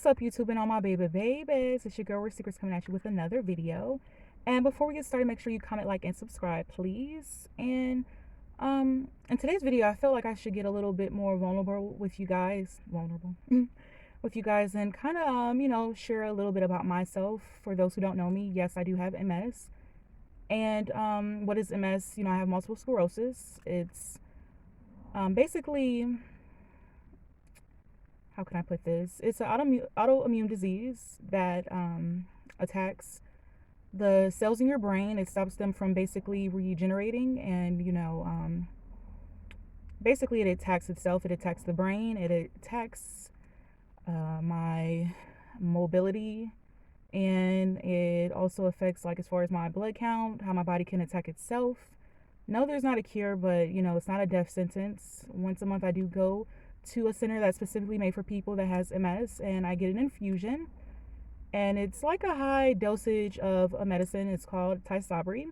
up, YouTube and all my babies? It's your girl, Rich Secrets, coming at you with another video. And before we get started, make sure you comment, like, and subscribe, please. And in today's video, I felt like I should get a little bit more vulnerable with you guys. With you guys, and kind of share a little bit about myself. For those who don't know me, yes, I do have MS. And what is MS? I have multiple sclerosis. It's basically, how can I put this? It's an autoimmune disease that attacks the cells in your brain. It stops them from basically regenerating, and basically it attacks itself. It attacks the brain. It attacks my mobility, and it also affects, like, as far as my blood count, how my body can attack itself. No, there's not a cure, but it's not a death sentence. Once a month I do go to a center that's specifically made for people that has MS, and I get an infusion, and it's like a high dosage of a medicine. It's called Tysabri,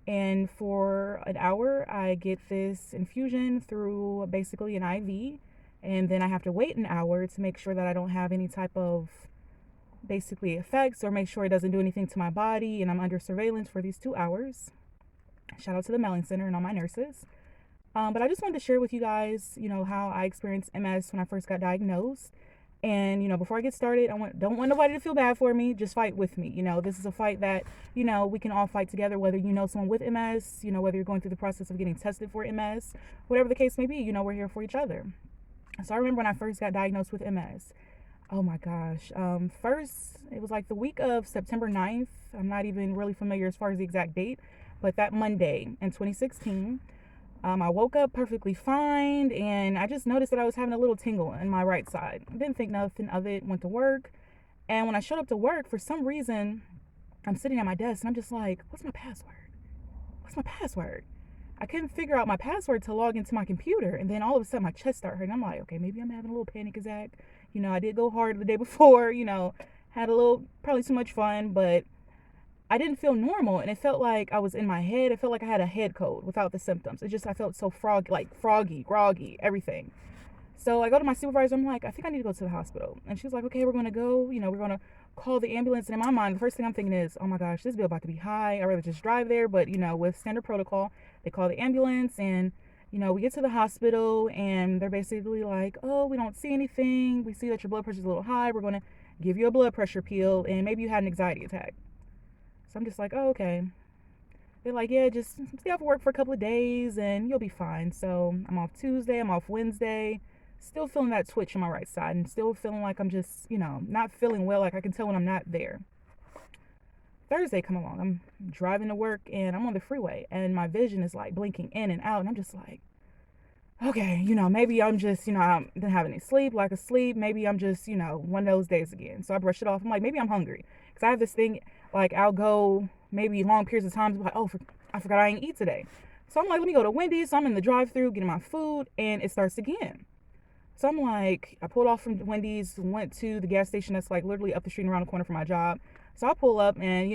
and for an hour I get this infusion through basically an IV, and then I have to wait an hour to make sure that I don't have any type of basically effects, or make sure it doesn't do anything to my body, and I'm under surveillance for these 2 hours. Shout out to the mailing center and all my nurses. But I just wanted to share with you guys, how I experienced MS when I first got diagnosed. And, before I get started, don't want nobody to feel bad for me. Just fight with me. This is a fight that, we can all fight together, whether you know someone with MS, whether you're going through the process of getting tested for MS, whatever the case may be, we're here for each other. So I remember when I first got diagnosed with MS. Oh my gosh. First, it was like the week of September 9th. I'm not even really familiar as far as the exact date, but that Monday in 2016, I woke up perfectly fine, and I just noticed that I was having a little tingle in my right side. I didn't think nothing of it, went to work, and when I showed up to work, for some reason, I'm sitting at my desk, and I'm just like, what's my password? What's my password? I couldn't figure out my password to log into my computer, and then all of a sudden my chest started hurting. I'm like, okay, maybe I'm having a little panic attack. I did go hard the day before, had a little, probably too much fun, but I didn't feel normal, and it felt like I was in my head. It felt like I had a head cold without the symptoms. I felt so froggy, groggy, everything. So I go to my supervisor. I'm like, I think I need to go to the hospital. And she's like, okay, we're going to go. We're going to call the ambulance. And in my mind, the first thing I'm thinking is, oh my gosh, this bill about to be high. I'd rather just drive there. But, with standard protocol, they call the ambulance, and, we get to the hospital, and they're basically like, oh, we don't see anything. We see that your blood pressure is a little high. We're going to give you a blood pressure pill, and maybe you had an anxiety attack. So I'm just like, oh, okay. They're like, yeah, just stay off work for a couple of days and you'll be fine. So I'm off Tuesday, I'm off Wednesday, still feeling that twitch on my right side, and still feeling like I'm just, not feeling well. Like, I can tell when I'm not there. Thursday come along, I'm driving to work, and I'm on the freeway, and my vision is like blinking in and out, and I'm just like, okay, maybe I'm just, I didn't have any sleep, lack of sleep. Maybe I'm just, one of those days again. So I brush it off. I'm like, maybe I'm hungry. Because I have this thing, like, I'll go maybe long periods of time, like, oh, I forgot I didn't eat today. So I'm like, let me go to Wendy's. So I'm in the drive-thru getting my food, and it starts again. So I'm like, I pulled off from Wendy's, went to the gas station that's like literally up the street and around the corner from my job. So I pull up, and,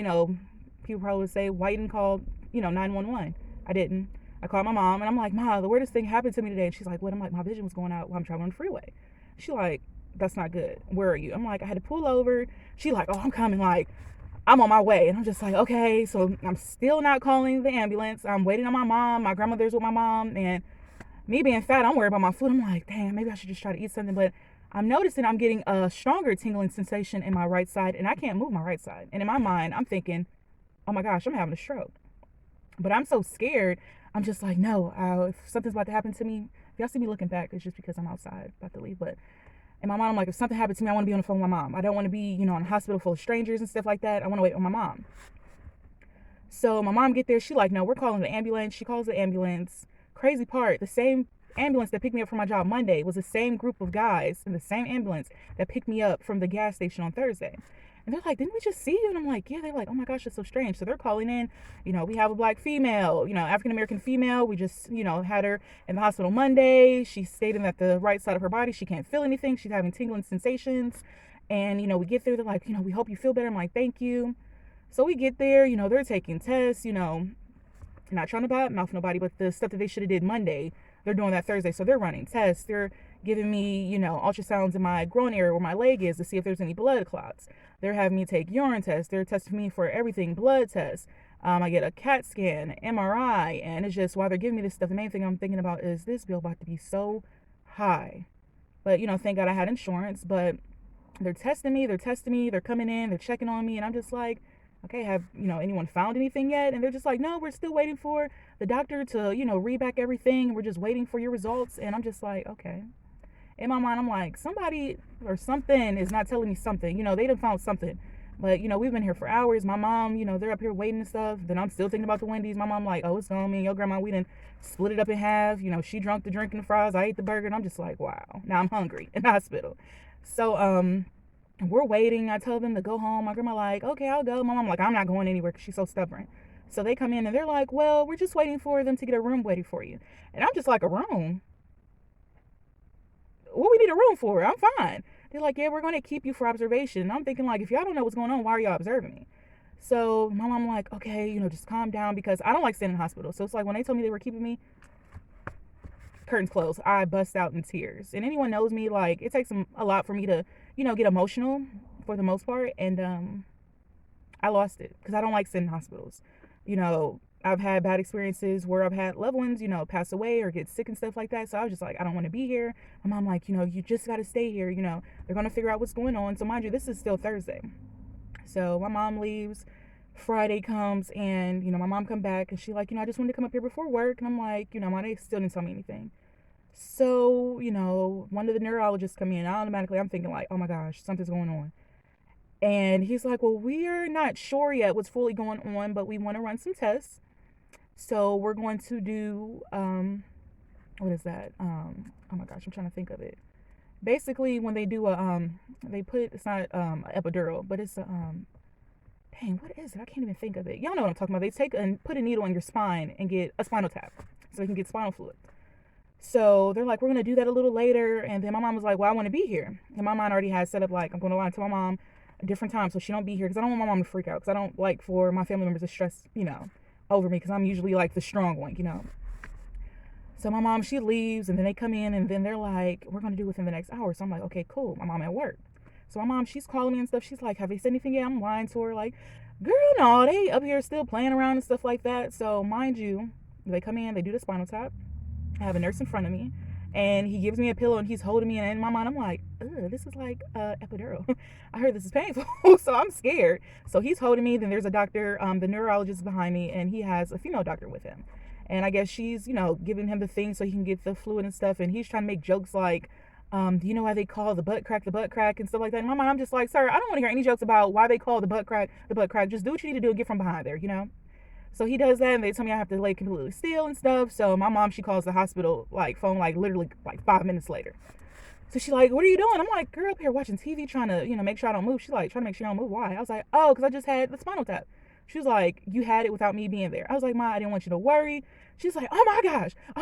people probably would say, why you didn't call, 911? I didn't. I called my mom, and I'm like, Ma, the weirdest thing happened to me today. And she's like, what? I'm like, my vision was going out while I'm traveling on the freeway. She's like, that's not good. Where are you? I'm like, I had to pull over. She's like, oh, I'm coming. Like, I'm on my way. And I'm just like, okay. So I'm still not calling the ambulance. I'm waiting on my mom. My grandmother's with my mom. And me being fat, I'm worried about my food. I'm like, damn, maybe I should just try to eat something. But I'm noticing I'm getting a stronger tingling sensation in my right side, and I can't move my right side. And in my mind, I'm thinking, oh my gosh, I'm having a stroke. But I'm so scared. I'm just like, no, if something's about to happen to me, if y'all see me looking back, it's just because I'm outside about to leave. But in my mind, I'm like, if something happened to me, I want to be on the phone with my mom. I don't want to be, in a hospital full of strangers and stuff like that. I want to wait on my mom. So my mom get there. She like, no, we're calling the ambulance. She calls the ambulance. Crazy part, the same ambulance that picked me up from my job Monday was the same group of guys in the same ambulance that picked me up from the gas station on Thursday. And they're like, didn't we just see you? And I'm like, yeah. They're like, oh my gosh, it's so strange. So they're calling in, we have a black female, African-American female. We just, had her in the hospital Monday. She's stating that the right side of her body, she can't feel anything. She's having tingling sensations. And, we get there. They're like, we hope you feel better. I'm like, thank you. So we get there, they're taking tests, not trying to badmouth nobody, but the stuff that they should have did Monday, they're doing that Thursday. So they're running tests. They're, giving me, ultrasounds in my groin area where my leg is to see if there's any blood clots. They're having me take urine tests. They're testing me for everything, blood tests. I get a CAT scan, MRI, and it's just while they're giving me this stuff, the main thing I'm thinking about is this bill about to be so high. But, thank God I had insurance. But they're testing me, they're coming in, they're checking on me, and I'm just like, okay, have, anyone found anything yet? And they're just like, no, we're still waiting for the doctor to, read back everything. We're just waiting for your results. And I'm just like, okay. In my mind, I'm like, somebody or something is not telling me something. They done found something. But, we've been here for hours. My mom, they're up here waiting and stuff. Then I'm still thinking about the Wendy's. My mom like, oh, it's on me and your grandma, we done split it up in half. She drunk the drink and the fries. I ate the burger. And I'm just like, wow. Now I'm hungry in the hospital. So, we're waiting. I tell them to go home. My grandma like, okay, I'll go. My mom like, I'm not going anywhere because she's so stubborn. So they come in and they're like, well, we're just waiting for them to get a room ready for you. And I'm just like, a room? What we need a room for? I'm fine. They're like, yeah, we're going to keep you for observation. And I'm thinking like, if y'all don't know what's going on, why are y'all observing me? So my mom like, okay, just calm down because I don't like staying in the hospital. So it's like when they told me they were keeping me, curtains closed, I bust out in tears. And anyone knows me, like it takes a lot for me to, get emotional for the most part. And I lost it because I don't like sitting in hospitals. I've had bad experiences where I've had loved ones, pass away or get sick and stuff like that. So I was just like, I don't want to be here. My mom like, you just got to stay here. They're going to figure out what's going on. So mind you, this is still Thursday. So my mom leaves. Friday comes and, my mom come back and she like, I just wanted to come up here before work. And I'm like, Mom, they still didn't tell me anything. So, one of the neurologists come in. Automatically, I'm thinking like, oh my gosh, something's going on. And he's like, well, we're not sure yet what's fully going on, but we want to run some tests. So we're going to do, what is that? Oh my gosh, I'm trying to think of it. Basically, when they do it's not an epidural, but it's dang, what is it? I can't even think of it. Y'all know what I'm talking about. They take and put a needle in your spine and get a spinal tap so they can get spinal fluid. So they're like, we're going to do that a little later. And then my mom was like, well, I want to be here. And my mom already had set up like, I'm going to lie to my mom a different time so she don't be here because I don't want my mom to freak out because I don't like for my family members to stress, over me because I'm usually like the strong one, So my mom, she leaves and then they come in and then they're like, we're going to do it within the next hour. So I'm like, okay, cool. My mom at work. So my mom, she's calling me and stuff. She's like, have they said anything yet? I'm lying to her like, girl, no, they up here still playing around and stuff like that. So mind you, they come in, they do the spinal tap. I have a nurse in front of me and he gives me a pillow and he's holding me. And in my mind, I'm like, this is like epidural. I heard this is painful. So I'm scared. So he's holding me. Then there's a doctor, the neurologist behind me, and he has a female doctor with him. And I guess she's, giving him the thing so he can get the fluid and stuff. And he's trying to make jokes like, do you know why they call the butt crack and stuff like that? In my mind, I'm just like, sir, I don't want to hear any jokes about why they call the butt crack. Just do what you need to do and get from behind there, So he does that and they tell me I have to lay completely still and stuff. So my mom, she calls the hospital phone literally 5 minutes later. So she's like, what are you doing? I'm like, girl, up here watching TV trying to, make sure I don't move. She's like, trying to make sure I don't move. Why? I was like, oh, because I just had the spinal tap. She was like, you had it without me being there. I was like, Ma, I didn't want you to worry. She's like, oh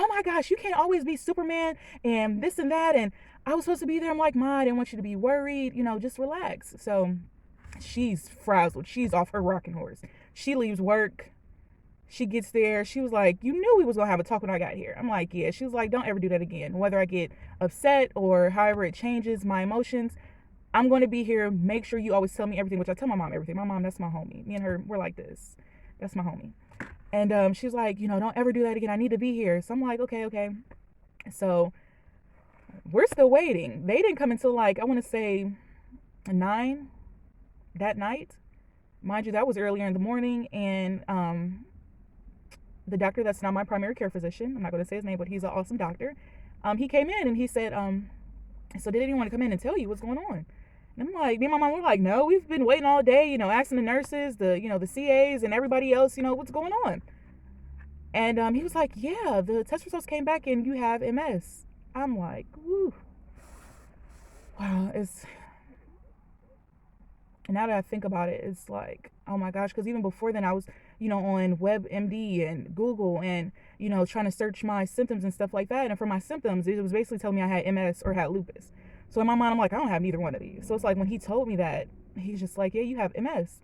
my gosh, you can't always be Superman and this and that. And I was supposed to be there. I'm like, Ma, I didn't want you to be worried. Just relax. So she's frazzled. She's off her rocking horse. She leaves work. She gets there. She was like, you knew we was going to have a talk when I got here. I'm like, yeah. She was like, don't ever do that again. Whether I get upset or however it changes my emotions, I'm going to be here. Make sure you always tell me everything, which I tell my mom everything. My mom, that's my homie. Me and her, we're like this. That's my homie. And she's like, don't ever do that again. I need to be here. So I'm like, okay. So we're still waiting. They didn't come until I want to say 9 that night. Mind you, that was earlier in the morning. And the doctor that's not my primary care physician, I'm not going to say his name, but he's an awesome doctor. He came in and he said, so did anyone come in and tell you what's going on? And I'm like, me and my mom were like, no, we've been waiting all day, asking the nurses, the CAs and everybody else, what's going on? And he was like, yeah, the test results came back and you have MS. I'm like, woo. Wow, now that I think about it, it's like, oh my gosh, because even before then I was, on WebMD and Google and, trying to search my symptoms and stuff like that. And for my symptoms, it was basically telling me I had MS or had lupus. So in my mind, I'm like, I don't have neither one of these. So it's like when he told me that, he's just like, yeah, you have MS.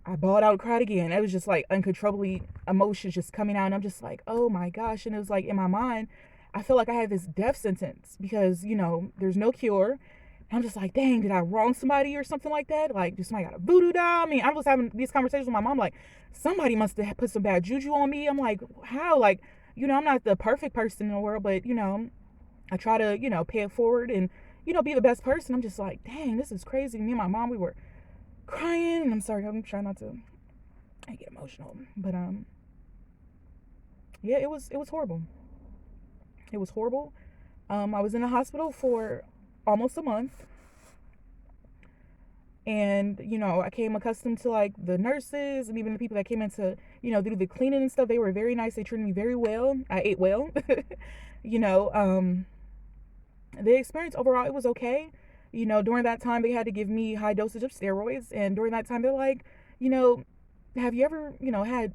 I bawled out and cried again. It was just like uncontrollably emotions just coming out. And I'm just like, oh my gosh. And it was like in my mind, I feel like I had this death sentence because, there's no cure. And I'm just like, dang, did I wrong somebody or something like that? Like, just somebody got a voodoo doll? I mean, I was having these conversations with my mom, like, somebody must have put some bad juju on me. I'm like, how? Like, I'm not the perfect person in the world, but, I try to, pay it forward and, be the best person. I'm just like, dang, this is crazy. Me and my mom, we were crying. And I'm sorry, I'm trying not to get emotional. But, yeah, it was horrible. It was horrible. I was in the hospital for almost a month. And, I came accustomed to like the nurses and even the people that came in to, do the cleaning and stuff. They were very nice. They treated me very well. I ate well. you know, um, the experience overall, it was okay. During that time, they had to give me high dosage of steroids. And during that time, they're like, you know, have you ever, had,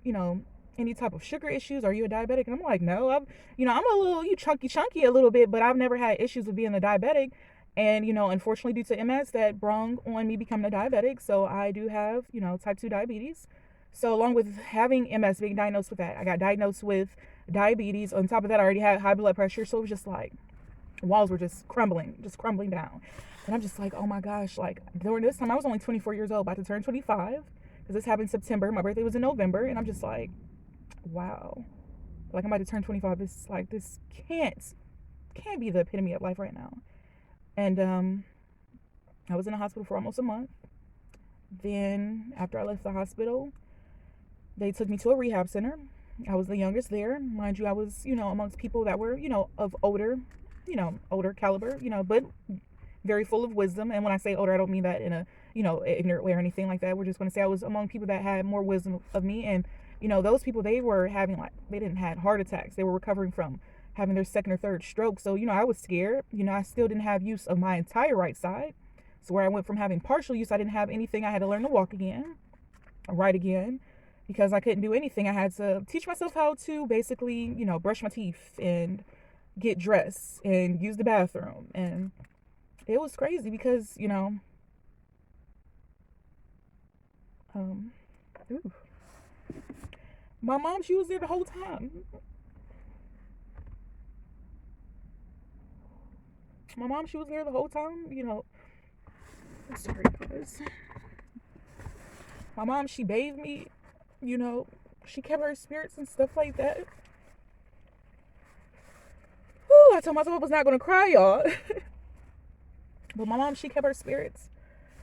any type of sugar issues? Are you a diabetic? And I'm like, no, I'm a little, chunky a little bit, but I've never had issues with being a diabetic. And, unfortunately, due to MS, that brung on me becoming a diabetic. So I do have, type 2 diabetes. So along with having MS, being diagnosed with that, I got diagnosed with diabetes. On top of that, I already had high blood pressure. So it was just like, walls were just crumbling down. And I'm just like, oh my gosh, like during this time, I was only 24 years old, about to turn 25, because this happened in September. My birthday was in November. And I'm just like, wow, like I'm about to turn 25. This can't be the epitome of life right now. And I was in the hospital for almost a month. Then after I left the hospital, they took me to a rehab center. I was the youngest there. Mind you, I was, amongst people that were, of older caliber, but very full of wisdom. And when I say older, I don't mean that in a, ignorant way or anything like that. We're just going to say I was among people that had more wisdom of me. And, those people, they were having they didn't have heart attacks. They were recovering from having their second or third stroke. So, I was scared. I still didn't have use of my entire right side. So where I went from having partial use, I didn't have anything. I had to learn to walk again, write again, because I couldn't do anything. I had to teach myself how to basically, brush my teeth and get dressed and use the bathroom. And it was crazy because, ooh, my mom, she was there the whole time. My mom, she was there the whole time, I'm sorry, guys. My mom, she bathed me, she kept her spirits and stuff like that. Whew, I told myself I was not going to cry, y'all. But my mom, she kept her spirits.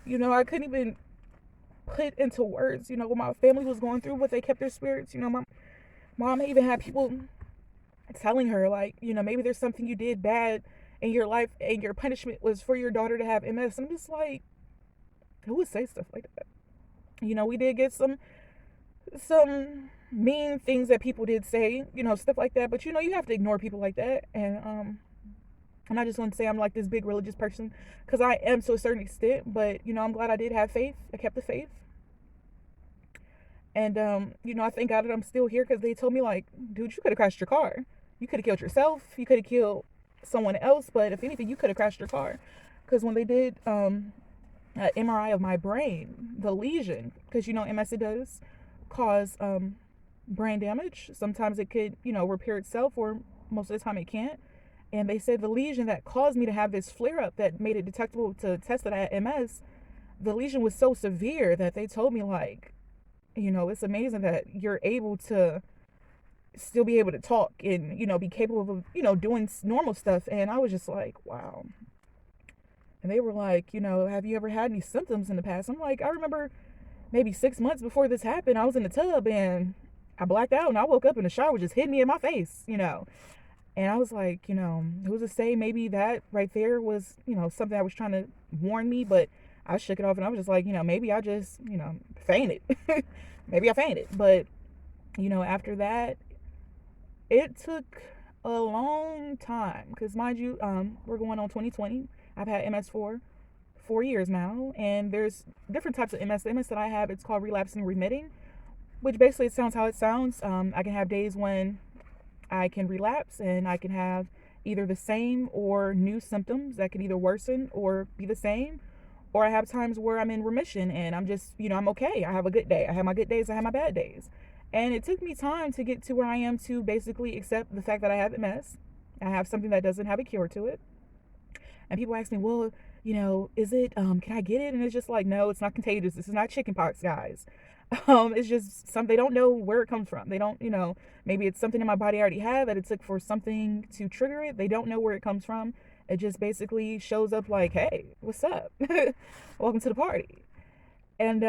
I couldn't even put into words, what my family was going through, but they kept their spirits. My mom even had people telling her, like, maybe there's something you did bad in your life and your punishment was for your daughter to have MS. I'm just like, who would say stuff like that? We did get some mean things that people did say, stuff like that. But, you have to ignore people like that. And I'm not just going to say I'm like this big religious person, because I am to a certain extent. But, I'm glad I did have faith. I kept the faith. And, I thank God that I'm still here, because they told me, like, dude, you could have crashed your car. You could have killed yourself. You could have killed someone else. But if anything, you could have crashed your car. Because when they did an MRI of my brain, the lesion, because, MS, it does cause brain damage. Sometimes it could, repair itself, or most of the time it can't. And they said the lesion that caused me to have this flare-up that made it detectable to test that I had MS, the lesion was so severe that they told me, like, it's amazing that you're able to still be able to talk and, be capable of, doing normal stuff. And I was just like, wow. And they were like, have you ever had any symptoms in the past? I'm like, I remember maybe 6 months before this happened, I was in the tub and I blacked out and I woke up and the shower just hit me in my face, And I was like, who's to say maybe that right there was, something that was trying to warn me, but I shook it off and I was just like, maybe I just, fainted. Maybe I fainted. But, after that, it took a long time, because mind you, we're going on 2020. I've had MS for 4 years now, and there's different types of MS. The MS that I have, it's called relapsing remitting, which basically it sounds how it sounds. I can have days when I can relapse and I can have either the same or new symptoms that can either worsen or be the same. Or I have times where I'm in remission and I'm just, I'm okay. I have a good day. I have my good days. I have my bad days. And it took me time to get to where I am to basically accept the fact that I have MS. I have something that doesn't have a cure to it. And people ask me, well, is it, can I get it? And it's just like, no, it's not contagious. This is not chickenpox, guys. It's just something, they don't know where it comes from. They don't, maybe it's something in my body I already have that it took for something to trigger it. They don't know where it comes from. It just basically shows up like, hey, what's up? Welcome to the party. And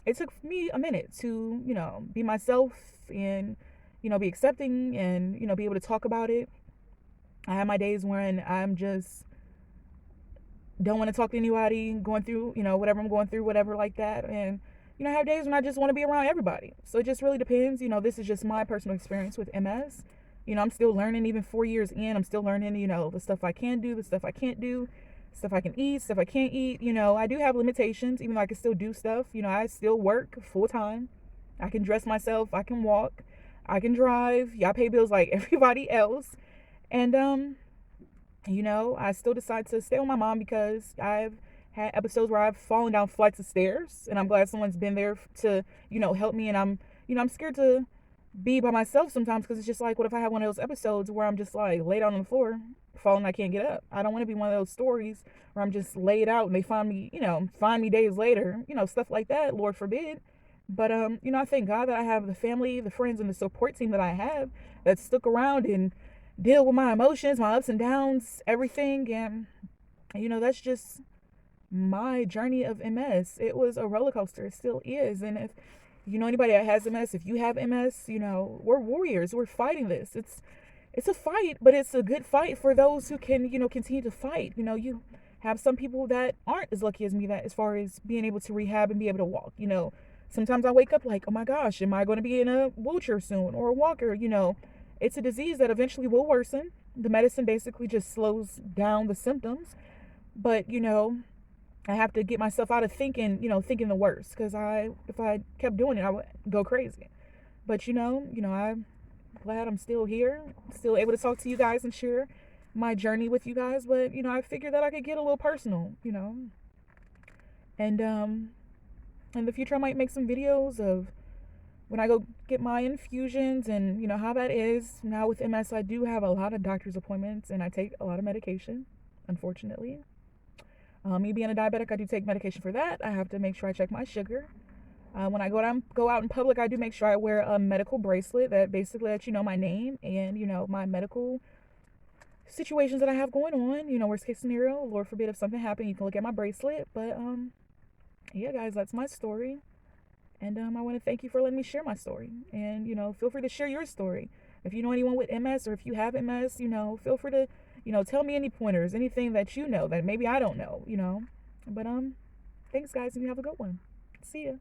it took me a minute to, be myself and, be accepting and, be able to talk about it. I have my days when I'm just don't want to talk to anybody, going through, whatever I'm going through, whatever like that. And, I have days when I just want to be around everybody. So it just really depends. This is just my personal experience with MS. I'm still learning, even 4 years in, I'm still learning, the stuff I can do, the stuff I can't do, stuff I can eat, stuff I can't eat. I do have limitations, even though I can still do stuff. I still work full time. I can dress myself. I can walk. I can drive. I pay bills like everybody else. And, I still decide to stay with my mom because I've had episodes where I've fallen down flights of stairs, and I'm glad someone's been there to, help me. And I'm scared to be by myself sometimes because it's just like, what if I have one of those episodes where I'm just like laid out on the floor, falling, I can't get up? I don't want to be one of those stories where I'm just laid out and they find me days later, stuff like that. Lord forbid. But I thank God that I have the family, the friends, and the support team that I have that stuck around and deal with my emotions, my ups and downs, everything. And that's just my journey of MS. It was a roller coaster. It still is. And if anybody that has MS, if you have MS, we're warriors. We're fighting this. It's a fight, but it's a good fight for those who can, continue to fight. You have some people that aren't as lucky as me, that as far as being able to rehab and be able to walk. Sometimes I wake up like, oh my gosh, am I going to be in a wheelchair soon or a walker? It's a disease that eventually will worsen. The medicine basically just slows down the symptoms. But, I have to get myself out of thinking the worst. Because if I kept doing it, I would go crazy. But, I'm glad I'm still here. Still able to talk to you guys and share my journey with you guys. But, I figured that I could get a little personal, And in the future, I might make some videos of when I go get my infusions and, how that is. Now with MS, I do have a lot of doctor's appointments and I take a lot of medication, unfortunately. Me being a diabetic, I do take medication for that. I have to make sure I check my sugar. When I go out in public, I do make sure I wear a medical bracelet that basically lets you know my name and, my medical situations that I have going on. Worst case scenario, Lord forbid, if something happened, you can look at my bracelet. But, yeah, guys, that's my story. And I want to thank you for letting me share my story. And, feel free to share your story. If you know anyone with MS or if you have MS, feel free to, tell me any pointers, anything that you know that maybe I don't know, But thanks, guys, and you have a good one. See ya.